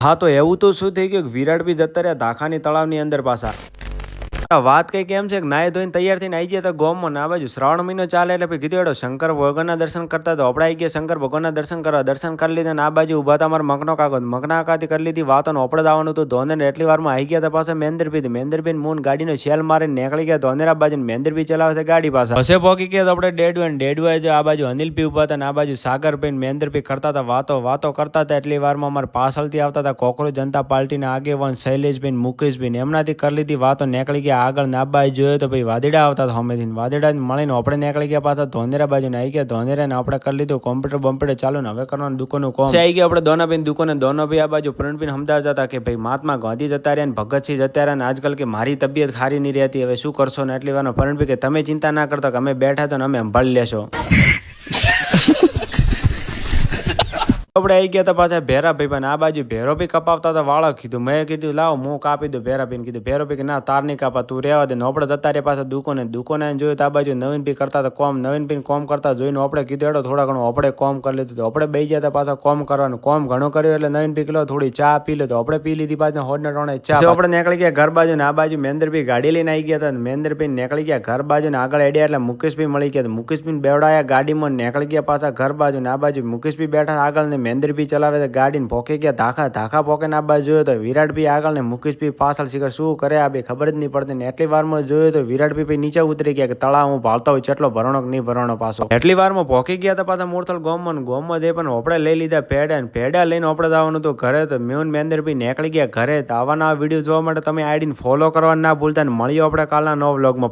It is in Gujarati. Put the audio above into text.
હા તો એવું તો શું થઈ ગયું કે વિરાટ બી જતા રહ્યા ધાખાની તળાવની અંદર પાછા વાત કઈ કેમ છે કે નાય ધોઈને તૈયાર થઈને આવી ગયા તો ગોમમાં આ બાજુ શ્રાવણ મહિનો ચાલે એટલે કીધું એડો શંકર ભગવાનના દર્શન કરતા તો આપણે આવી ગયા શંકર ભગવાનના દર્શન કરવા દર્શન કરી લીધા ને આ બાજુ ઉભા હતા અમારા મગનો કાકો મગના કાકાથી કરી લીધી વાતો ઓપડે આવવાનું હતું ધોને એટલી વારમાં આવી ગયા હતા પાછા મહેન્દ્રભાઈ મૂન ગાડીનો શેલ મારીને નીકળી ગયા ધોનેરા બાજુ મહેન્દ્રભાઈ ચલાવે છે ગાડી પાસે હશે પોકી ગયા તો આપણે ડેડવા જ આ બાજુ અનિલભાઈ ઉભા હતા ને આ બાજુ સાગરભાઈ મહેન્દ્રભાઈ કરતા હતા વાતો કરતા હતા એટલી વારમાં અમારે પાછળથી આવતા હતા કોકરોચ જનતા પાર્ટીના આગેવાન શૈલેષભાઈ મુકેશભાઈ એમનાથી કરી લીધી વાતો નીકળી ગયા આગળ નાબાઈ જોયો તો ભાઈ વાદળા આવતા હમેથી વાદળા મળીને આપણે નીકળી ગયા પાછા ધોનેરા બાજુ આવી ગયા ધોનેરા ને આપણે કરી લીધું કોમ્પ્યુટર ચાલુ ને હવે કરવાનું દુકાનનું કોમ આવી ગયા આપણે દોનાભાઈ દુકાને દોનાભાઈ આ બાજુ પ્રવીણભાઈ સમજાવતા હતા કે ભાઈ મહાત્મા ગાંધી જતા રહ્યા ને ભગતસિંહ જતા રહ્યા ને આજકાલ કે મારી તબિયત ખારી નહીં રહેતી હવે શું કરશો ને એટલી વાર પ્રવીણભાઈ કે તમે ચિંતા ના કરતા કે અમે બેઠા તો ને અમે સંભાળી લેશો આપણે આવી ગયા હતા પાછા ભેરાભાઈ પણ આ બાજુ ભેરોભાઈ કપાવતા હતા વાળા કીધું મેં કીધું લાવ હું કાપી દઉં ભેરાભાઈને કીધું ભેરોભાઈ કે ના તાર નહીં કાપા તું રહેવા દે આપણે જતા રહ્યા પાછા દુકાને જોયું તો આ બાજુ નવીનભાઈ કરતા હતા નવીનભાઈ કોમ કરતા જોઈને આપણે કીધું એડો થોડા ઘણું આપણે કોમ કરી લીધું આપણે બેસી ગયા હતા પાછા કોમ કરવાનું કોમ ઘણું કર્યું એટલે નવીનભાઈ કિલો થોડી ચા પી લીધું આપણે પી લીધી પાછા હોડને ટોણે ચા આપણે નીકળી ગયા ઘર બાજુ ને આ બાજુ મહેન્દ્રભાઈ ગાડી લઈને આવી ગયા હતા મહેન્દ્રભાઈ નીકળી ગયા ઘર બાજુ ને આગળ એડ્યા એટલે મુકેશભાઈ મળી ગયા મુકેશભાઈ બેવડાયા ગાડીમાં નીકળી ગયા પાછા ઘર બાજુ ને આ બાજુ મુકેશભાઈ બેઠા આગળ ને મહેન્દ્રભાઈ ચલાવે ગાડીને પોકે ગયા ધાખા પોકે ના બાજુ જોયો તો વિરાટભાઈ આગળ ને મુકેશભાઈ પાછળ શીખર શું કરે આ બે ખબર જ નહીં પડતી ને એટલી વારમાં જોયો તો વિરાટભાઈ નીચે ઉતરી ગયા કે તળાવ હું ભાળતા હોય કેટલો ભરણો કે નહીં ભરણો પાછો એટલી વારમાં પોકી ગયા હતા પાછા મોરથલ ગોમમાં જે પણ આપણે લઈ લીધા પેડા લઈને આપણે જવાનું તો ઘરે તો મહેન્દ્રભાઈ નીકળી ગયા ઘરે તો આવા વિડીયો જોવા માટે તમે આઈડીને ફોલો કરવા ના ભૂલતા ને મળીએ આપણે કાલના નવા વ્લોગમાં.